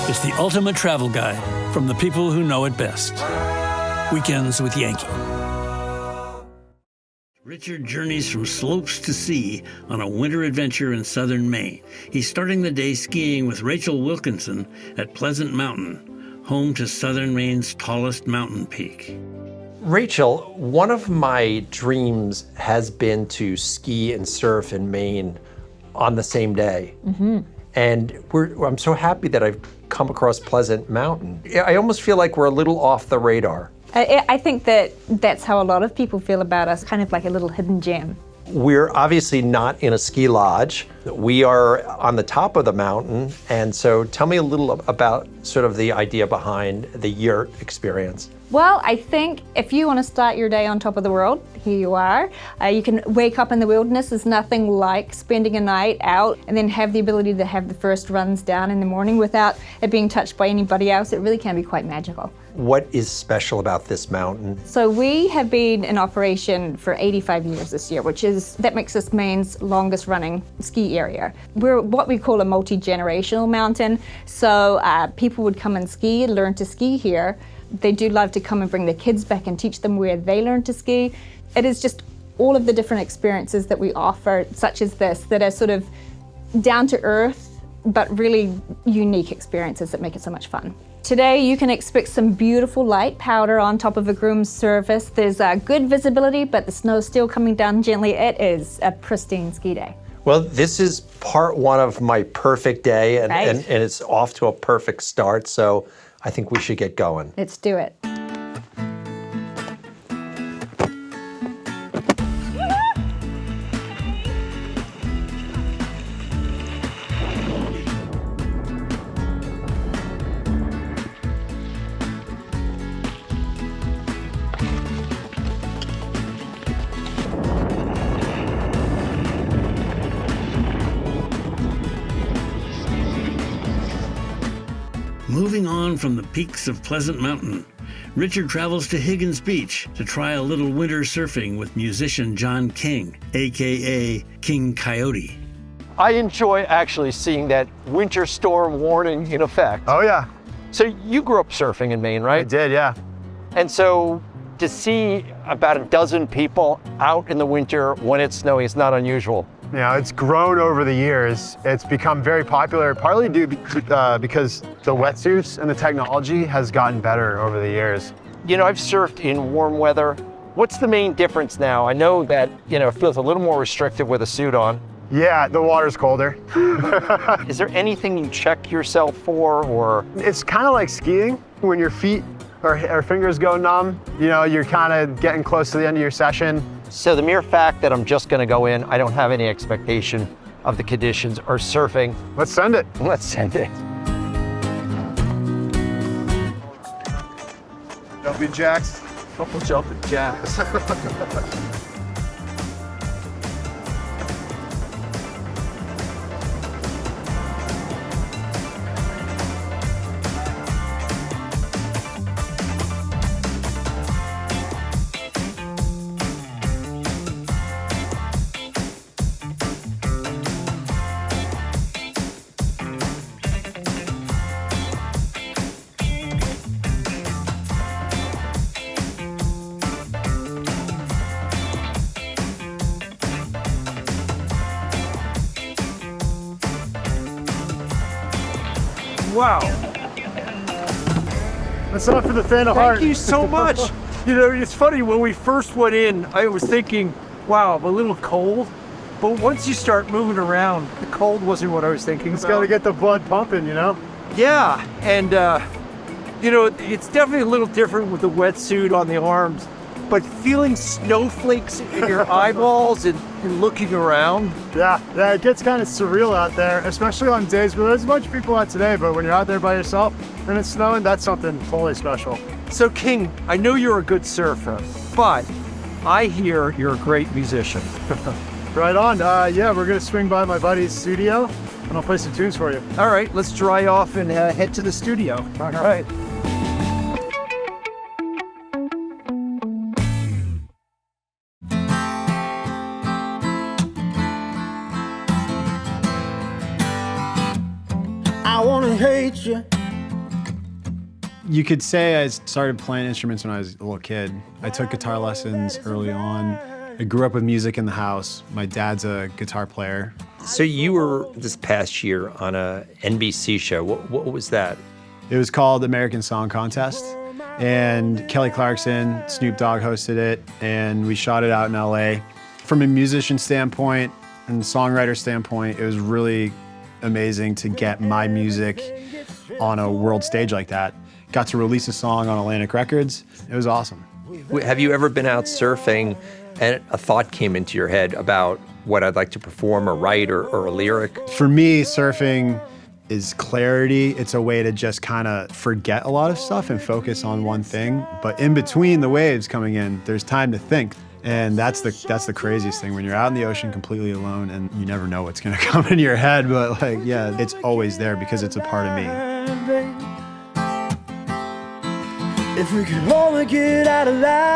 is the ultimate travel guide from the people who know it best. Weekends with Yankee. Richard journeys from slopes to sea on a winter adventure in southern Maine. He's starting the day skiing with Rachael Wilkinson at Pleasant Mountain, home to southern Maine's tallest mountain peak. Rachael, one of my dreams has been to ski and surf in Maine on the same day. Mm-hmm. And I'm so happy that I've come across Pleasant Mountain. I almost feel like we're a little off the radar. I think that's how a lot of people feel about us, kind of like a little hidden gem. We're obviously not in a ski lodge. We are on the top of the mountain. And so tell me a little about sort of the idea behind the yurt experience. Well, I think if you want to start your day on top of the world, here you are. You can wake up in the wilderness. There's nothing like spending a night out and then have the ability to have the first runs down in the morning without it being touched by anybody else. It really can be quite magical. What is special about this mountain? So we have been in operation for 85 years this year, that makes us Maine's longest running ski area. We're what we call a multi-generational mountain. So people would come and ski, learn to ski here. They do love to come and bring their kids back and teach them where they learn to ski. It is just all of the different experiences that we offer, such as this, that are sort of down to earth, but really unique experiences that make it so much fun. Today, you can expect some beautiful light powder on top of a groom's surface. There's good visibility, but the snow's still coming down gently. It is a pristine ski day. Well, this is part one of my perfect day, and, Right. and it's off to a perfect start, so I think we should get going. Let's do it. Moving on from the peaks of Pleasant Mountain, Richard travels to Higgins Beach to try a little winter surfing with musician Jon King, a.k.a. King Kyote. I enjoy actually seeing that winter storm warning in effect. Oh yeah, So you grew up surfing in Maine, right? I did, yeah. And so to see about a dozen people out in the winter when it's snowing is not unusual. You know, it's grown over the years. It's become very popular, partly because the wetsuits and the technology has gotten better over the years. You know, I've surfed in warm weather. What's the main difference now? I know that, you know, it feels a little more restrictive with a suit on. Yeah, the water's colder. Is there anything you check yourself for, or? It's kind of like skiing. When your feet or fingers go numb, you know, you're kind of getting close to the end of your session. So the mere fact that I'm just gonna go in, I don't have any expectation of the conditions or surfing. Let's send it. Let's send it. Jumping jacks. Couple jumping jacks. Wow. That's enough for the fan of heart. Thank you so much. You know, it's funny, when we first went in, I was thinking, wow, I'm a little cold. But once you start moving around, the cold wasn't what I was thinking It's about. got to get the blood pumping, you know? Yeah, and you know, it's definitely a little different with the wetsuit on the arms, but feeling snowflakes in your eyeballs and looking around. Yeah, it gets kind of surreal out there, especially on days where there's a bunch of people out today, but when you're out there by yourself and it's snowing, that's something totally special. So King, I know you're a good surfer, but I hear you're a great musician. Right on. Yeah, we're going to swing by my buddy's studio and I'll play some tunes for you. All right, let's dry off and head to the studio. All right. I wanna hate you, You could say I started playing instruments when I was a little kid. I took guitar lessons early on. I grew up with music in the house. My dad's a guitar player. So you were this past year on a NBC show. What was that? It was called American Song Contest, and Kelly Clarkson, Snoop Dogg hosted it, and we shot it out in LA. From a musician standpoint and songwriter standpoint, it was really amazing to get my music on a world stage like that. Got to release a song on Atlantic Records. It was awesome. Have you ever been out surfing and a thought came into your head about what I'd like to perform or write or a lyric? For me, surfing is clarity. It's a way to just kind of forget a lot of stuff and focus on one thing. But in between the waves coming in, there's time to think. And that's the craziest thing, when you're out in the ocean completely alone and you never know what's gonna come into your head, but like, yeah, it's always there because it's a part of me. If we could only get out of life.